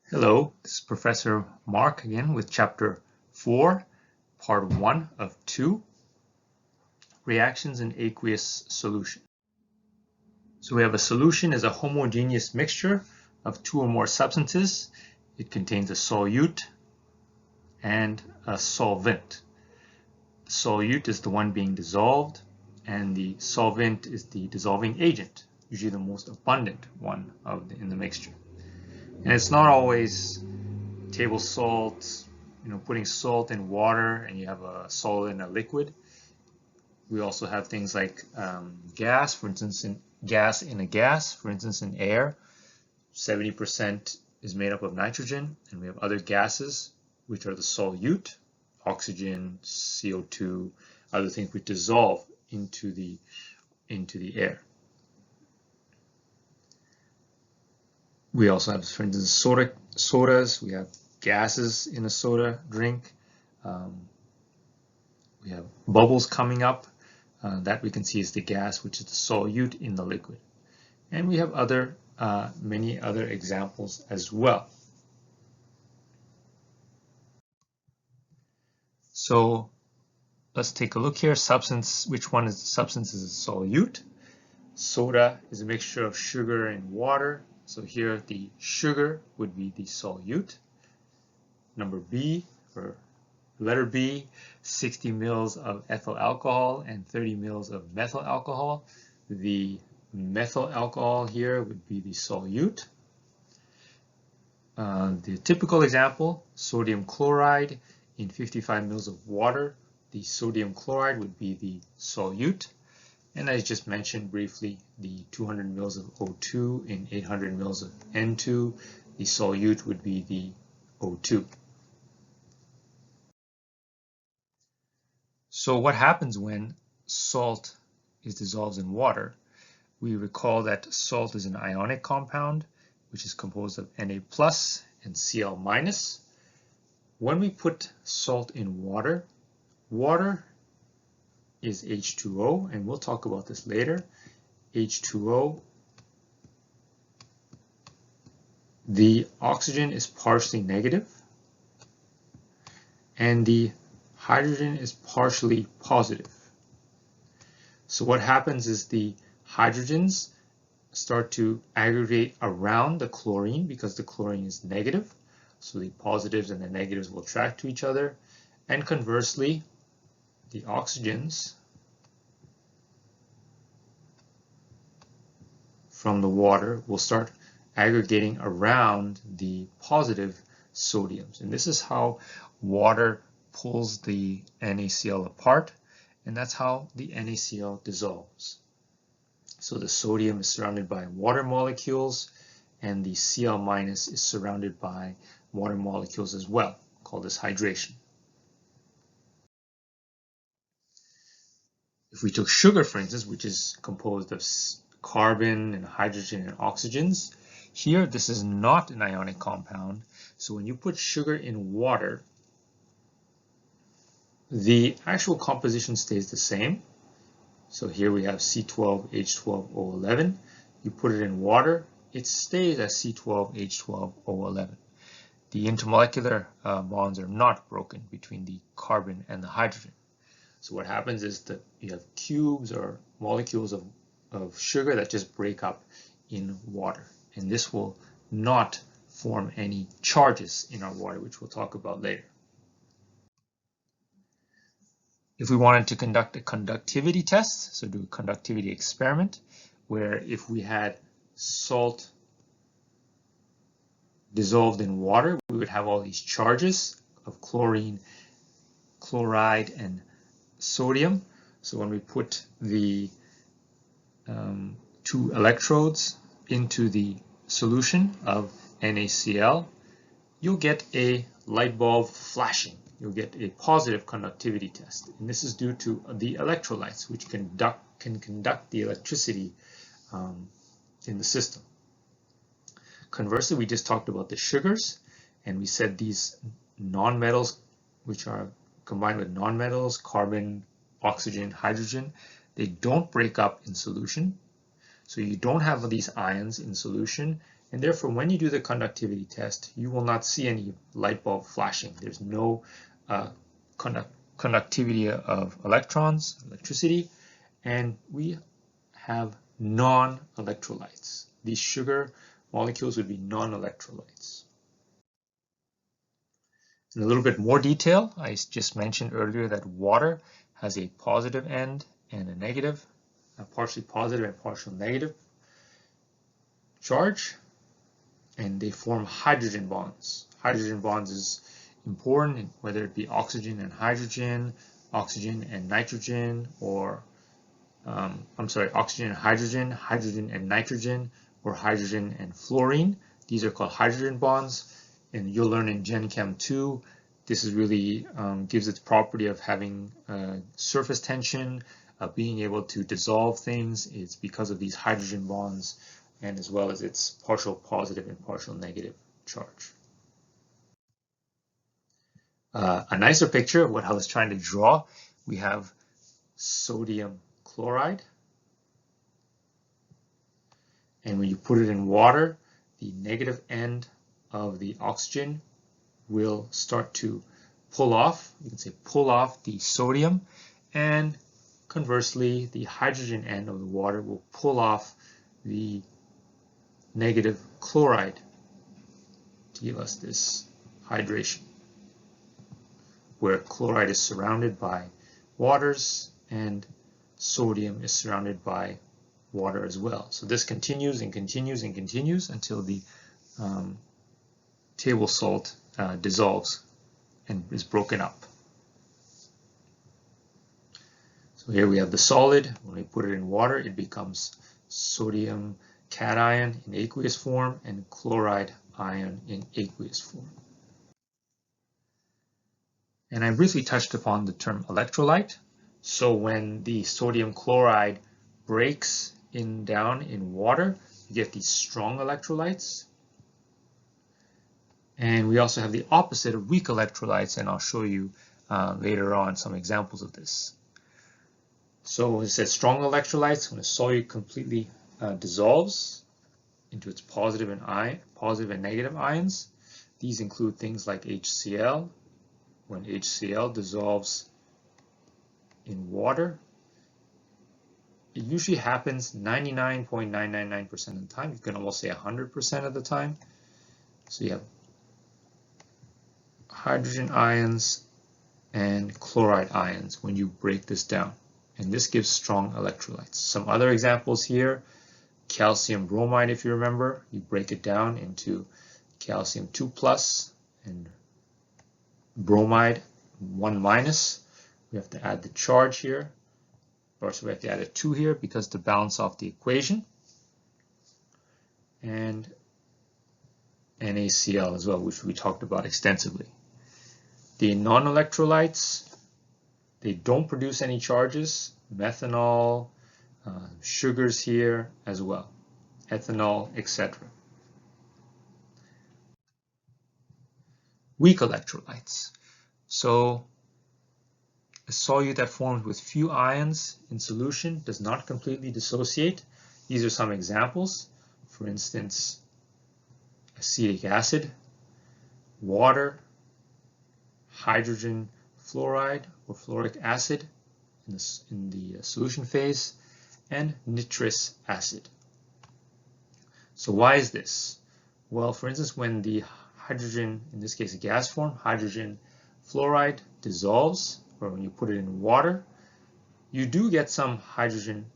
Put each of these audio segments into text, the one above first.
Hello, this is Professor Mark again with Chapter 4, Part 1 of 2, Reactions in Aqueous Solution. So we have a solution is a homogeneous mixture of two or more substances. It contains a solute and a solvent. The solute is the one being dissolved, and the solvent is the dissolving agent, usually the most abundant one in the mixture. And it's not always table salt, putting salt in water and you have a solid and a liquid. We also have things like gas, for instance, in air, 70% is made up of nitrogen, and we have other gases, which are the solute, oxygen, CO2, other things which dissolve into the air. We also have, for instance, sodas. We have gases in a soda drink. We have bubbles coming up. That we can see is the gas, which is the solute in the liquid. And we have many other examples as well. So let's take a look here. Which one is the substance is a solute? Soda is a mixture of sugar and water. So here the sugar would be the solute. Number B, or letter B, 60 mils of ethyl alcohol and 30 mils of methyl alcohol. The methyl alcohol here would be the solute. The typical example, sodium chloride in 55 mils of water. The sodium chloride would be the solute. And I just mentioned briefly the 200 mils of O2 in 800 mils of N2. The solute would be the O2. So what happens when salt is dissolved in water? We recall that salt is an ionic compound, which is composed of Na plus and Cl minus. When we put salt in water, water is H2O, and we'll talk about this later. H2O, the oxygen is partially negative, and the hydrogen is partially positive. So what happens is the hydrogens start to aggregate around the chlorine because the chlorine is negative. So the positives and the negatives will attract to each other. And conversely, the oxygens from the water will start aggregating around the positive sodiums. And this is how water pulls the NaCl apart, and that's how the NaCl dissolves. So the sodium is surrounded by water molecules, and the Cl minus is surrounded by water molecules as well. We'll call this hydration. If we took sugar, for instance, which is composed of carbon and hydrogen and oxygens, here this is not an ionic compound. So when you put sugar in water, the actual composition stays the same. So here we have C12H12O11. You put it in water, it stays as C12H12O11. The intermolecular bonds are not broken between the carbon and the hydrogen. So what happens is that you have cubes or molecules of sugar that just break up in water. And this will not form any charges in our water, which we'll talk about later. If we wanted to conduct a conductivity test, so do a conductivity experiment, where if we had salt dissolved in water, we would have all these charges of chlorine, chloride, and sodium. So when we put the two electrodes into the solution of NaCl, you'll get a light bulb flashing. You'll get a positive conductivity test. And this is due to the electrolytes, which can conduct the electricity in the system. Conversely, we just talked about the sugars, and we said these nonmetals, which are combined with nonmetals, carbon, oxygen, hydrogen, they don't break up in solution. So you don't have these ions in solution, And therefore, when you do the conductivity test, you will not see any light bulb flashing. There's no conductivity of electrons, electricity, and we have non-electrolytes. These sugar molecules would be non-electrolytes. In a little bit more detail, I just mentioned earlier that water has a positive end and a negative, a partially positive and partial negative charge, and they form hydrogen bonds. Hydrogen bonds is important, whether it be oxygen and hydrogen, oxygen and nitrogen, or oxygen and hydrogen, hydrogen and nitrogen, or hydrogen and fluorine. These are called hydrogen bonds, and you'll learn in Gen Chem 2. This is really gives its property of having surface tension, being able to dissolve things. It's because of these hydrogen bonds, and as well as its partial positive and partial negative charge. A nicer picture of what I was trying to draw, we have sodium chloride. And when you put it in water, the negative end of the oxygen will start to pull off, you can say pull off the sodium, and conversely, the hydrogen end of the water will pull off the negative chloride to give us this hydration, where chloride is surrounded by waters and sodium is surrounded by water as well. So this continues and continues and continues until the table salt dissolves and is broken up. So here we have the solid. When we put it in water, it becomes sodium cation in aqueous form and chloride ion in aqueous form. And I briefly touched upon the term electrolyte. So when the sodium chloride breaks down in water, you get these strong electrolytes. And we also have the opposite of weak electrolytes, and I'll show you later on some examples of this. So it says strong electrolytes, when a solute completely dissolves into its positive and negative ions. These include things like HCl. When HCl dissolves in water, it usually happens 99.999% of the time. You can almost say 100% of the time. So you have hydrogen ions and chloride ions when you break this down. And this gives strong electrolytes. Some other examples here, calcium bromide, if you remember, you break it down into calcium 2+ and bromide 1-. We have to add the charge here, or so we have to add a 2 here because to balance off the equation, and NaCl as well, which we talked about extensively. The non-electrolytes, they don't produce any charges. Methanol, sugars here as well, ethanol, etc. Weak electrolytes. So a solute that forms with few ions in solution does not completely dissociate. These are some examples. For instance, acetic acid, water, hydrogen fluoride or fluoric acid in the solution phase, and nitrous acid. So why is this? Well, for instance, when the hydrogen, in this case a gas form, hydrogen fluoride dissolves, or when you put it in water, you do get some hydrogen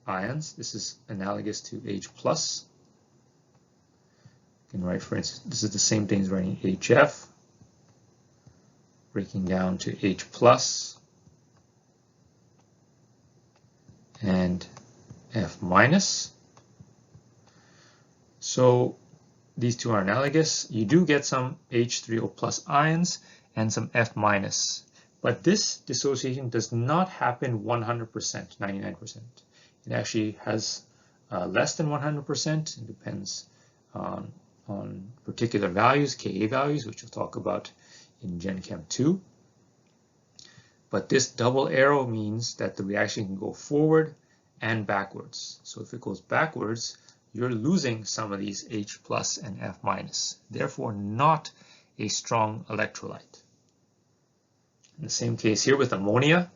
ions. This is analogous to H+. You can write, for instance, this is the same thing as writing HF, breaking down to H+ and F-. So these two are analogous. You do get some H3O+ ions and some F-, but this dissociation does not happen 100%, 99%. It actually has less than 100%. It depends on particular values, Ka values, which we'll talk about in Gen Chem 2. But this double arrow means that the reaction can go forward and backwards. So if it goes backwards, you're losing some of these H plus and F minus, therefore not a strong electrolyte. In the same case here with ammonia,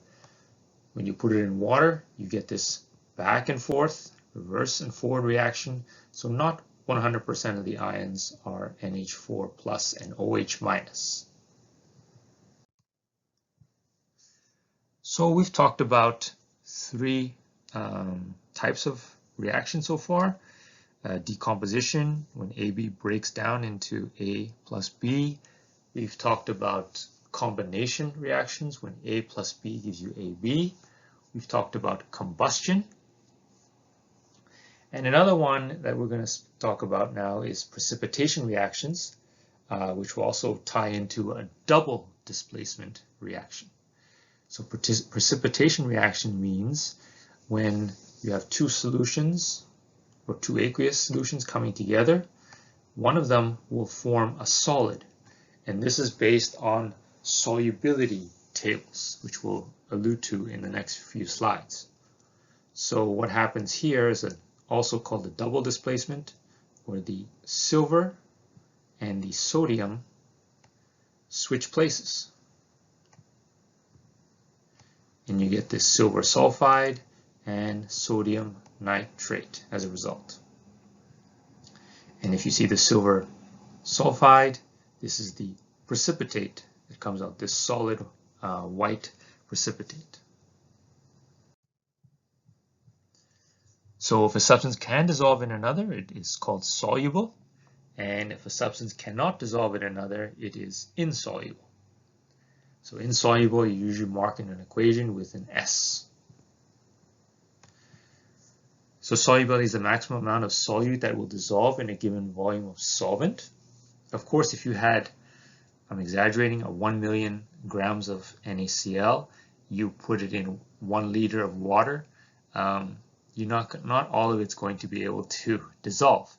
when you put it in water, you get this back and forth, reverse and forward reaction. So not 100% of the ions are NH4 plus and OH minus. So we've talked about three types of reactions so far. Decomposition, when AB breaks down into A plus B. We've talked about combination reactions, when A plus B gives you AB. We've talked about combustion. And another one that we're going to talk about now is precipitation reactions, which will also tie into a double displacement reaction. So precipitation reaction means when you have two solutions or two aqueous solutions coming together, one of them will form a solid. And this is based on solubility tables, which we'll allude to in the next few slides. So what happens here is also called the double displacement, where the silver and the sodium switch places. And you get this silver sulfide and sodium nitrate as a result. And if you see the silver sulfide, this is the precipitate that comes out, this solid white precipitate. So if a substance can dissolve in another, it is called soluble. And if a substance cannot dissolve in another, it is insoluble. So insoluble, you usually mark in an equation with an S. So solubility is the maximum amount of solute that will dissolve in a given volume of solvent. Of course, if you had, I'm exaggerating, 1 million grams of NaCl, you put it in 1 liter of water, not all of it's going to be able to dissolve.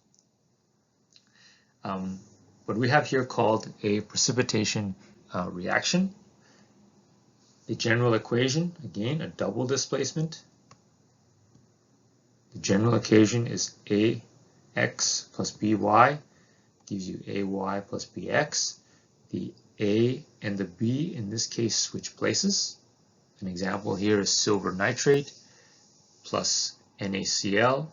What we have here called a precipitation reaction. The general equation, again, a double displacement. The general equation is AX plus BY gives you AY plus BX. The A and the B in this case switch places. An example here is silver nitrate plus NaCl.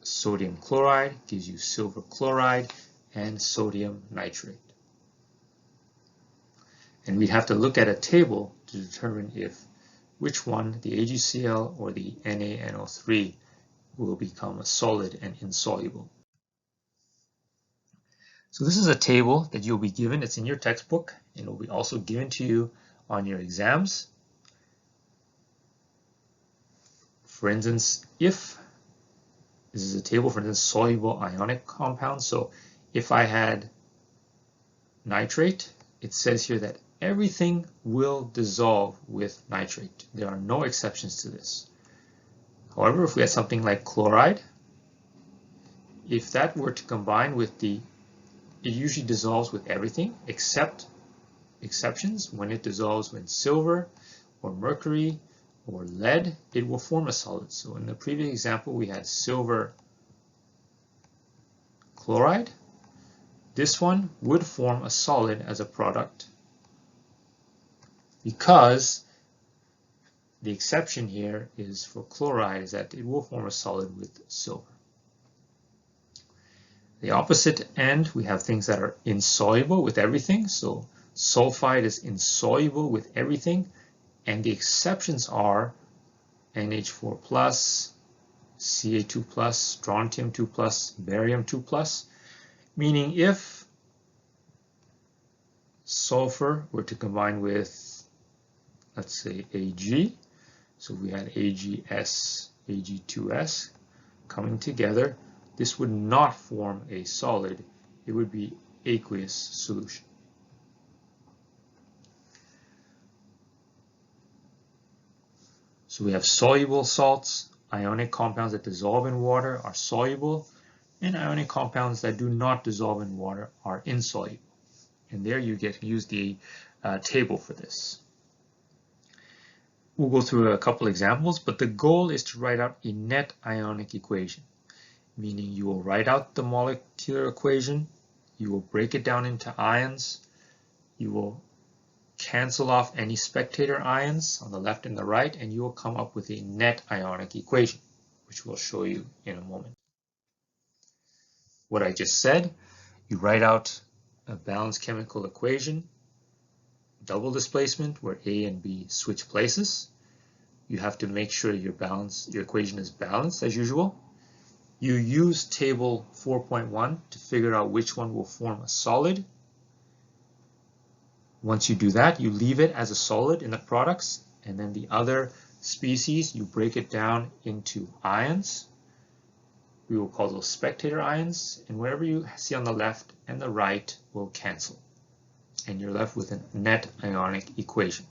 Sodium chloride gives you silver chloride and sodium nitrate. And we have to look at a table to determine which one, the AgCl or the NaNO3, will become a solid and insoluble. So this is a table that you'll be given. It's in your textbook, and it will be also given to you on your exams. For instance, if this is a table, for instance, soluble ionic compounds. So if I had nitrate, it says here that everything will dissolve with nitrate. There are no exceptions to this. However, if we had something like chloride, if that were to combine with it usually dissolves with everything except exceptions. When it dissolves with silver or mercury or lead, it will form a solid. So in the previous example, we had silver chloride. This one would form a solid as a product, because the exception here is for chloride is that it will form a solid with silver. The opposite end, we have things that are insoluble with everything. So sulfide is insoluble with everything, and the exceptions are NH4 plus, Ca2 plus, strontium 2 plus, barium 2 plus, meaning if sulfur were to combine with, let's say, Ag, so we had AgS, Ag2S coming together, this would not form a solid, it would be aqueous solution. So we have soluble salts, ionic compounds that dissolve in water are soluble, and ionic compounds that do not dissolve in water are insoluble. And there you use the table for this. We'll go through a couple examples, but the goal is to write out a net ionic equation. meaning you will write out the molecular equation, you will break it down into ions, you will cancel off any spectator ions on the left and the right, and you will come up with a net ionic equation, which we'll show you in a moment. What I just said, you write out a balanced chemical equation, double displacement where A and B switch places. You have to make sure your equation is balanced as usual. You use table 4.1 to figure out which one will form a solid. Once you do that, you leave it as a solid in the products, and then the other species, you break it down into ions. We will call those spectator ions, and whatever you see on the left and the right will cancel, and you're left with a net ionic equation.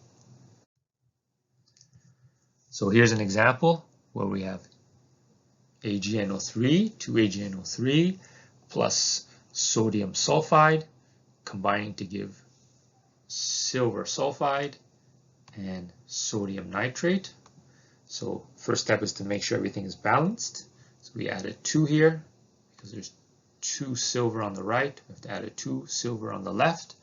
So here's an example where we have AgNO3, 2AgNO3 plus sodium sulfide combining to give silver sulfide and sodium nitrate. So first step is to make sure everything is balanced. So we added 2 here because there's 2 silver on the right. We have to add a 2 silver on the left.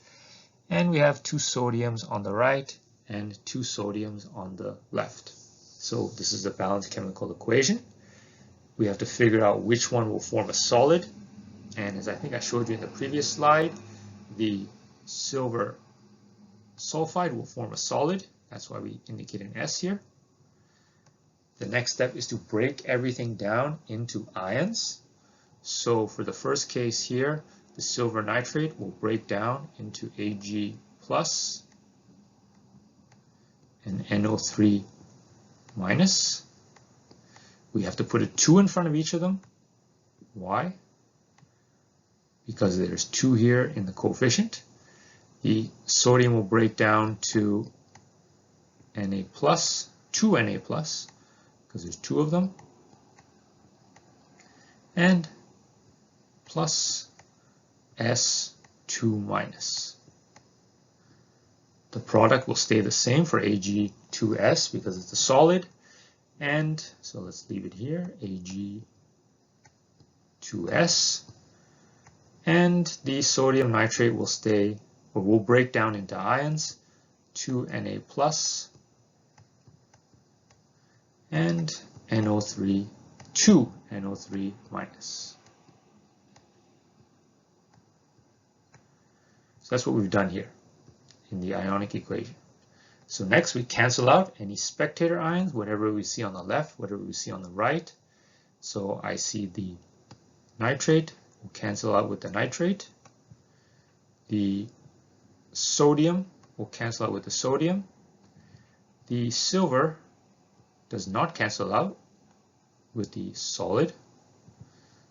And we have 2 sodiums on the right and 2 sodiums on the left. So this is the balanced chemical equation. We have to figure out which one will form a solid. And as I think I showed you in the previous slide, the silver sulfide will form a solid. That's why we indicate an S here. The next step is to break everything down into ions. So for the first case here, the silver nitrate will break down into Ag plus and NO3 minus. We have to put a 2 in front of each of them. Why? Because there's 2 here in the coefficient. The sodium will break down to Na plus, 2 Na plus, because there's 2 of them, and plus S2 minus. The product will stay the same for Ag2S because it's a solid, and so let's leave it here, Ag2S, and the sodium nitrate will stay, or will break down into ions, 2 Na plus and NO3, 2 NO3 minus. So that's what we've done here in the ionic equation. So next we cancel out any spectator ions, whatever we see on the left, whatever we see on the right. So I see the nitrate will cancel out with the nitrate. The sodium will cancel out with the sodium. The silver does not cancel out with the solid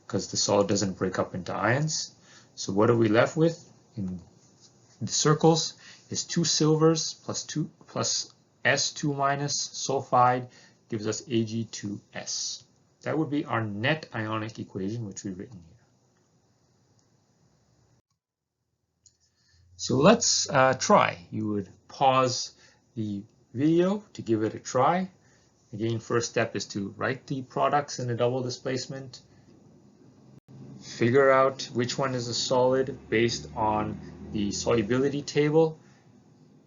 because the solid doesn't break up into ions. So what are we left with in the circles is 2 silvers plus S2 minus sulfide gives us Ag2S. That would be our net ionic equation, which we've written here. So let's try. You would pause the video to give it a try. Again, first step is to write the products in a double displacement. Figure out which one is a solid based on the solubility table.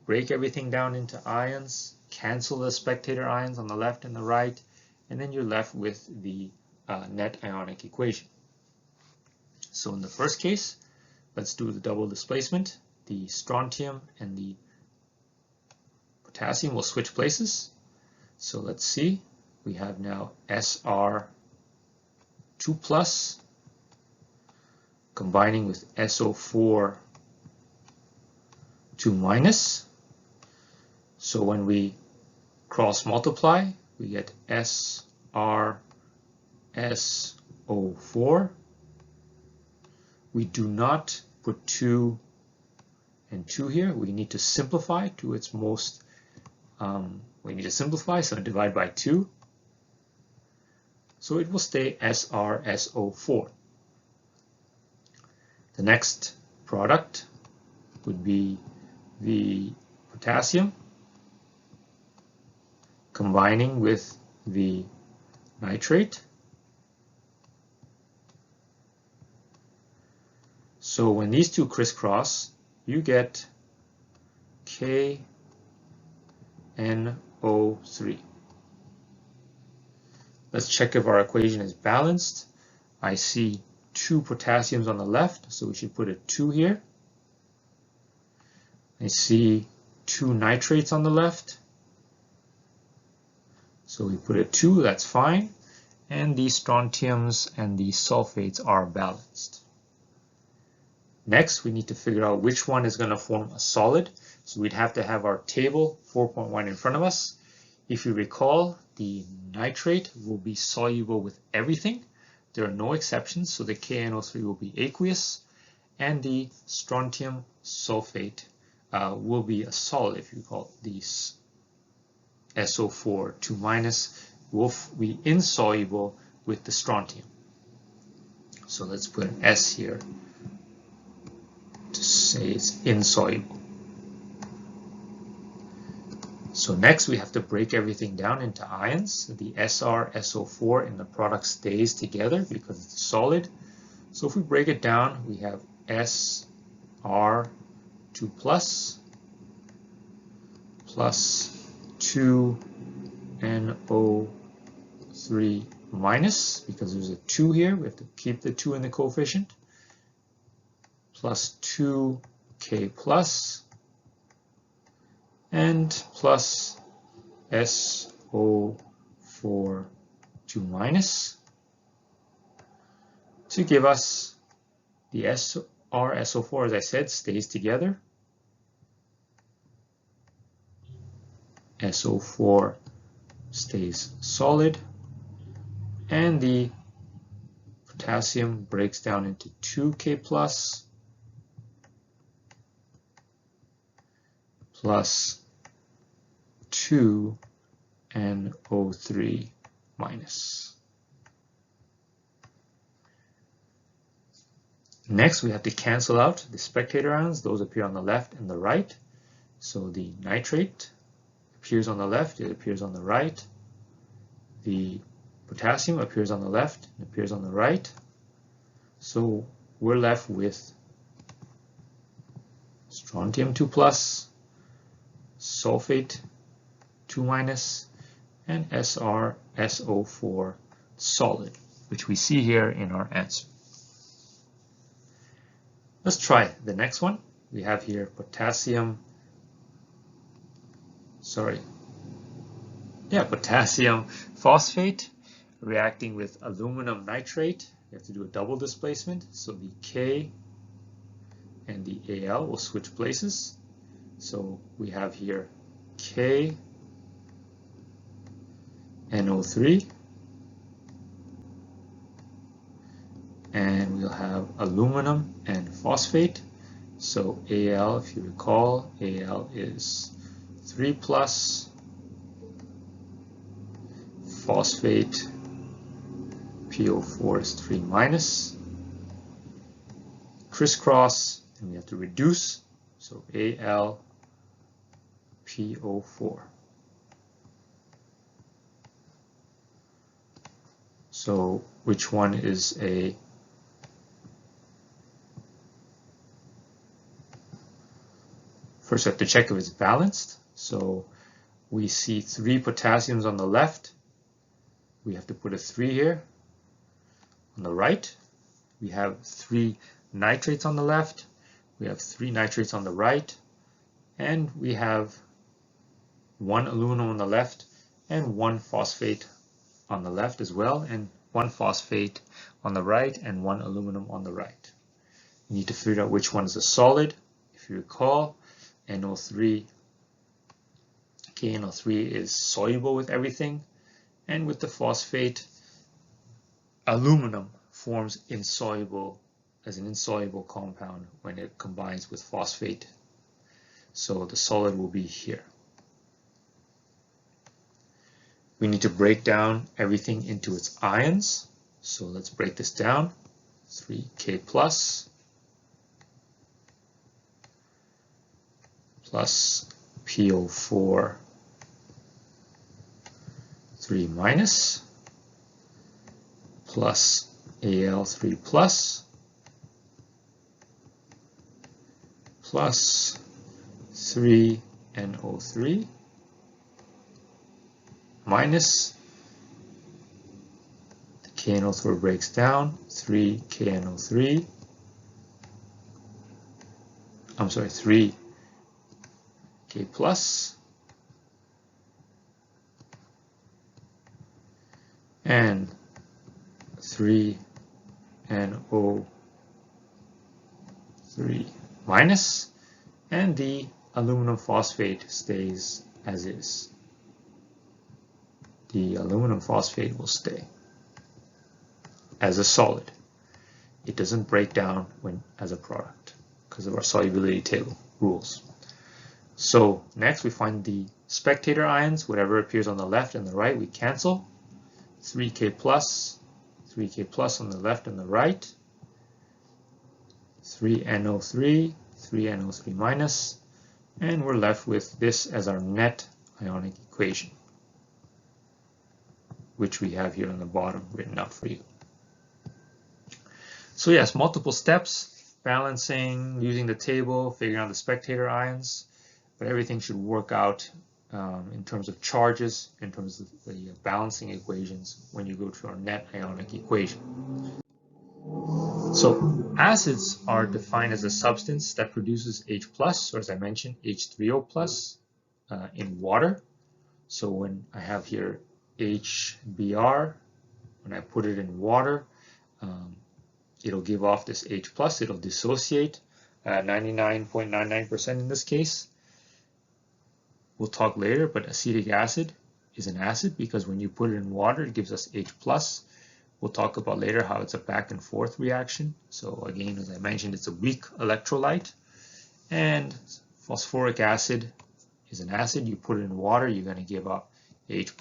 Break everything down into ions. Cancel the spectator ions on the left and the right. And then you're left with the net ionic equation. So in the first case, let's do the double displacement. The strontium and the potassium will switch places. So let's see, we have now Sr2 plus combining with SO4 2 minus. So when we cross multiply, we get SrSO4. We do not put 2 and 2 here. We need to simplify to its most, we need to simplify, so divide by 2. So it will stay SrSO4. The next product would be the potassium combining with the nitrate. So when these two crisscross, you get KNO3. Let's check if our equation is balanced. I see 2 potassiums on the left, so we should put a 2 here. I see 2 nitrates on the left, so we put a 2, that's fine. And the strontiums and the sulfates are balanced. Next, we need to figure out which one is going to form a solid. So we'd have to have our table 4.1 in front of us. If you recall, the nitrate will be soluble with everything. There are no exceptions, so the KNO3 will be aqueous, and the strontium sulfate will be a solid. If you call it the SO4 2- will be insoluble with the strontium. So let's put an S here to say it's insoluble. So next we have to break everything down into ions. The Sr, SO4 in the product stays together because it's a solid. So if we break it down, we have Sr2 plus 2NO3 minus, because there's a 2 here, we have to keep the 2 in the coefficient, plus 2K plus, and plus SO4 2- to give us the SO4, as I said, stays together. SO4 stays solid, and the potassium breaks down into 2K plus 2NO3 minus. Next, we have to cancel out the spectator ions. Those appear on the left and the right. So the nitrate appears on the left, it appears on the right. The potassium appears on the left and appears on the right. So we're left with strontium 2+, sulfate 2-, and SO4 solid, which we see here in our answer. Let's try the next one. We have here potassium phosphate reacting with aluminum nitrate. We have to do a double displacement, so the K and the Al will switch places. So we have here KNO3, and we'll have aluminum and phosphate. So Al, if you recall, Al is 3+, phosphate PO4 is 3-, crisscross, and we have to reduce, so Al PO4. So which one is a first we have to check if it's balanced. So we see 3 potassiums on the left. We have to put a 3 here. On the right, we have 3 nitrates on the left. We have 3 nitrates on the right. And we have 1 aluminum on the left and 1 phosphate on the left as well, and 1 phosphate on the right and 1 aluminum on the right. You need to figure out which one is a solid. If you recall, KNO3 is soluble with everything, and with the phosphate, aluminum forms as an insoluble compound when it combines with phosphate. So the solid will be here. We need to break down everything into its ions. So let's break this down. 3K plus PO4 3- plus Al3 plus plus 3NO3 minus the KNO4 breaks down, 3KNO3, 3K plus, and 3NO3 minus, and the aluminum phosphate stays as is. The aluminum phosphate will stay as a solid. It doesn't break down as a product because of our solubility table rules. So next we find the spectator ions. Whatever appears on the left and the right we cancel. 3K plus on the left and the right, 3NO3, 3NO3 minus, and we're left with this as our net ionic equation, which we have here on the bottom written out for you. So yes, multiple steps, balancing, using the table, figuring out the spectator ions, but everything should work out in terms of charges, in terms of the balancing equations when you go to our net ionic equation. So acids are defined as a substance that produces H+, or as I mentioned, H3O+, in water. So when I have here HBr, when I put it in water, it'll give off this H+, it'll dissociate 99.99% in this case. We'll talk later, but acetic acid is an acid because when you put it in water, it gives us H+. We'll talk about later how it's a back and forth reaction. So again, as I mentioned, it's a weak electrolyte. And phosphoric acid is an acid. You put it in water, you're going to give off H+.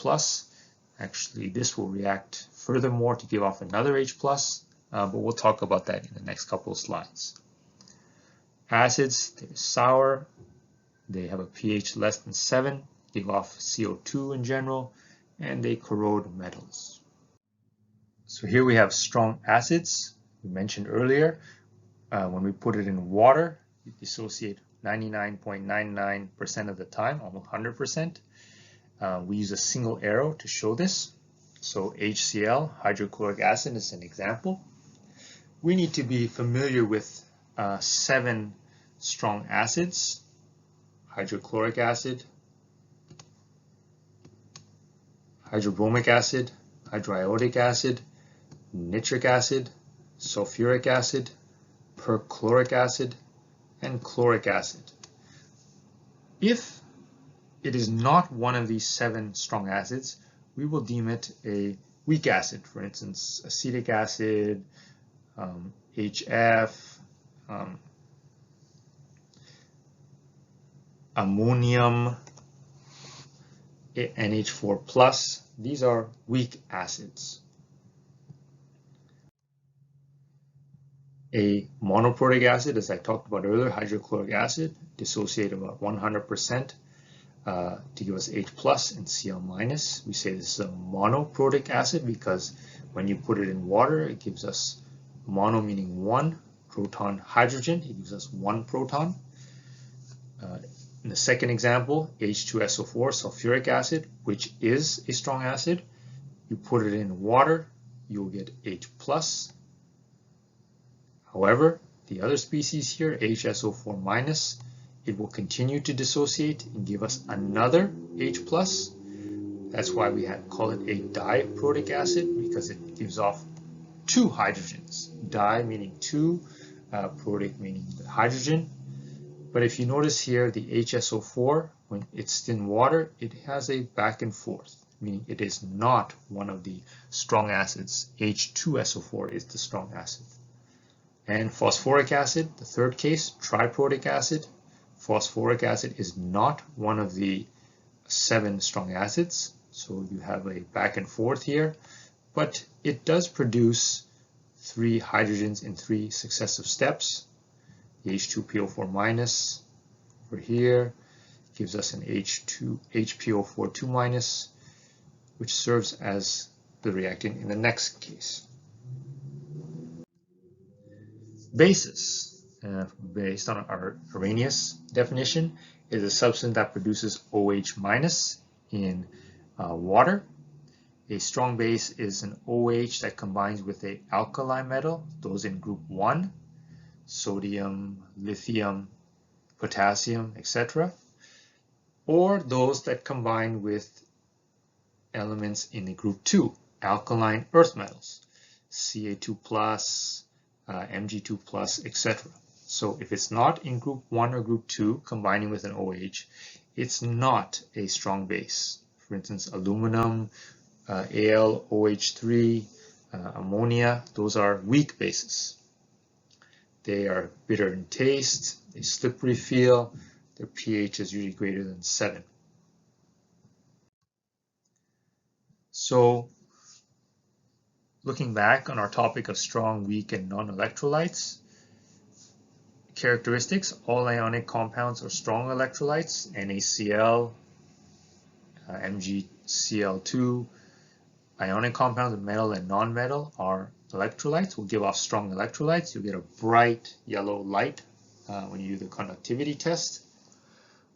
Actually, this will react furthermore to give off another H+, but we'll talk about that in the next couple of slides. Acids, they're sour. They have a pH less than 7, give off CO2 in general, and they corrode metals. So here we have strong acids. We mentioned earlier, when we put it in water, we dissociate 99.99% of the time, almost 100%. We use a single arrow to show this. So HCl, hydrochloric acid, is an example. We need to be familiar with 7 strong acids: hydrochloric acid, hydrobromic acid, hydroiodic acid, nitric acid, sulfuric acid, perchloric acid, and chloric acid. If it is not one of these 7 strong acids, we will deem it a weak acid. For instance, acetic acid, HF, ammonium, NH4+. These are weak acids. A monoprotic acid, as I talked about earlier, hydrochloric acid, dissociate about 100% to give us H+ and Cl-. We say this is a monoprotic acid because when you put it in water, it gives us mono meaning 1, proton hydrogen, it gives us 1 proton. In the second example, H2SO4, sulfuric acid, which is a strong acid, you put it in water, you'll get H+. However, the other species here, HSO4-, it will continue to dissociate and give us another H+. That's why we call it a diprotic acid, because it gives off 2 hydrogens. Di meaning 2, protic meaning the hydrogen. But if you notice here, the HSO4, when it's in water, it has a back and forth, meaning it is not one of the strong acids. H2SO4 is the strong acid. And phosphoric acid, the third case, triprotic acid. Phosphoric acid is not one of the 7 strong acids, so you have a back and forth here, but it does produce 3 hydrogens in 3 successive steps. The H2PO4- over here gives us an HPO42-, which serves as the reactant in the next case. Bases. based on our Arrhenius definition, is a substance that produces OH minus in water. A strong base is an OH that combines with an alkali metal, those in group 1, sodium, lithium, potassium, etc. Or those that combine with elements in the group 2, alkaline earth metals, Ca2+, Mg2+, etc. So if it's not in group 1 or group 2 combining with an OH, it's not a strong base. For instance, aluminum, AlOH3, ammonia, those are weak bases. They are bitter in taste, they slippery feel, their pH is usually greater than 7. So looking back on our topic of strong, weak, and non-electrolytes, characteristics, all ionic compounds are strong electrolytes, NaCl, MgCl2, ionic compounds of metal and non-metal are electrolytes, will give off strong electrolytes. You'll get a bright yellow light when you do the conductivity test.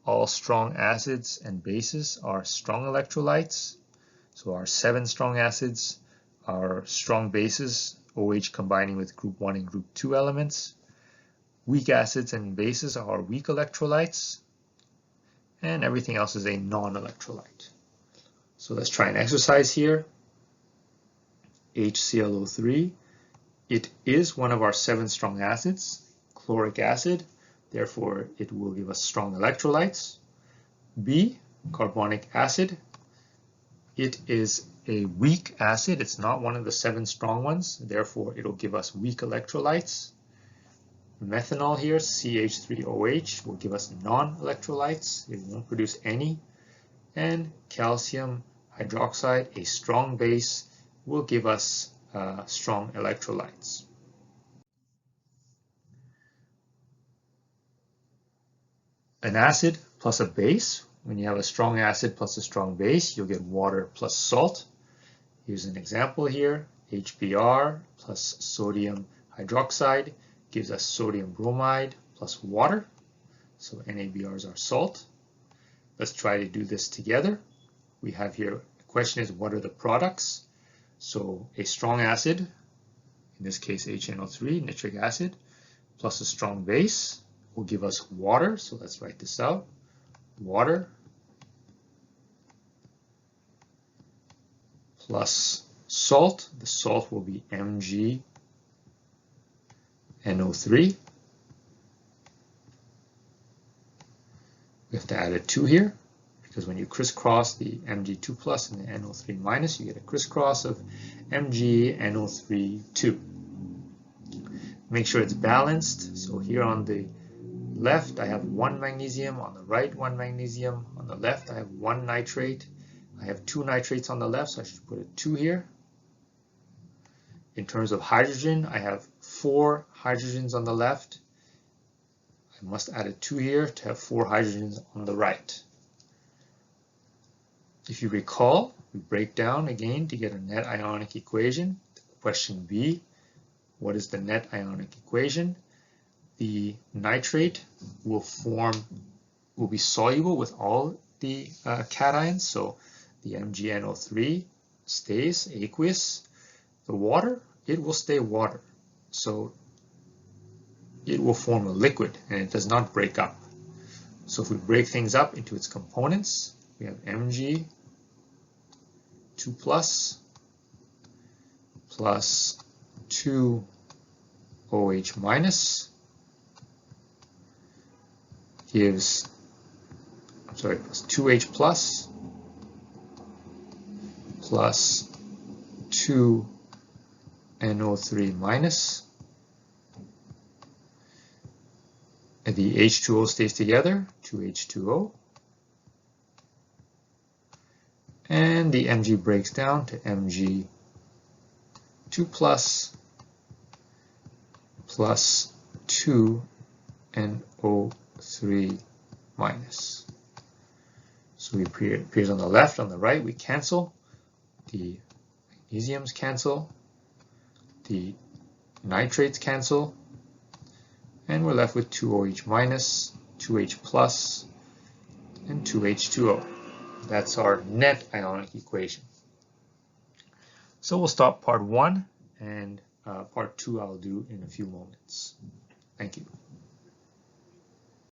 All strong acids and bases are strong electrolytes. So our 7 strong acids are strong bases, OH combining with group 1 and group 2 elements. Weak acids and bases are weak electrolytes. And everything else is a non-electrolyte. So let's try an exercise here. HClO3. It is one of our 7 strong acids, chloric acid. Therefore, it will give us strong electrolytes. B, carbonic acid. It is a weak acid. It's not one of the 7 strong ones. Therefore, it will give us weak electrolytes. Methanol here, CH3OH, will give us non-electrolytes. It won't produce any. And calcium hydroxide, a strong base, will give us strong electrolytes. An acid plus a base. When you have a strong acid plus a strong base, you'll get water plus salt. Here's an example here. HBr plus sodium hydroxide gives us sodium bromide plus water. So NaBr is our salt. Let's try to do this together. We have here, the question is, what are the products? So a strong acid, in this case HNO3, nitric acid, plus a strong base will give us water. So let's write this out. Water plus salt. The salt will be MgNO3. We have to add a 2 here, because when you crisscross the Mg2 plus and the NO3 minus, you get a crisscross of MgNO3 2. Make sure it's balanced. So here on the left, I have 1 magnesium. On the right, 1 magnesium. On the left, I have 1 nitrate. I have 2 nitrates on the left, so I should put a 2 here. In terms of hydrogen, I have 4 hydrogens on the left. I must add a 2 here to have 4 hydrogens on the right. If you recall, we break down again to get a net ionic equation. Question B, what is the net ionic equation? The nitrate will be soluble with all the cations, so the MgNO3 stays aqueous. The water, it will stay water. So it will form a liquid and it does not break up. So if we break things up into its components, we have Mg2 plus 2 OH minus gives, plus 2H plus 2 NO3 minus. And the H2O stays together, 2H2O. And the Mg breaks down to Mg2 plus 2 NO3 minus. So it appears on the left. On the right, we cancel. The magnesiums cancel. The nitrates cancel. And we're left with 2OH minus, 2H plus, and 2H2O. That's our net ionic equation. So we'll stop part 1, and part 2 I'll do in a few moments. Thank you.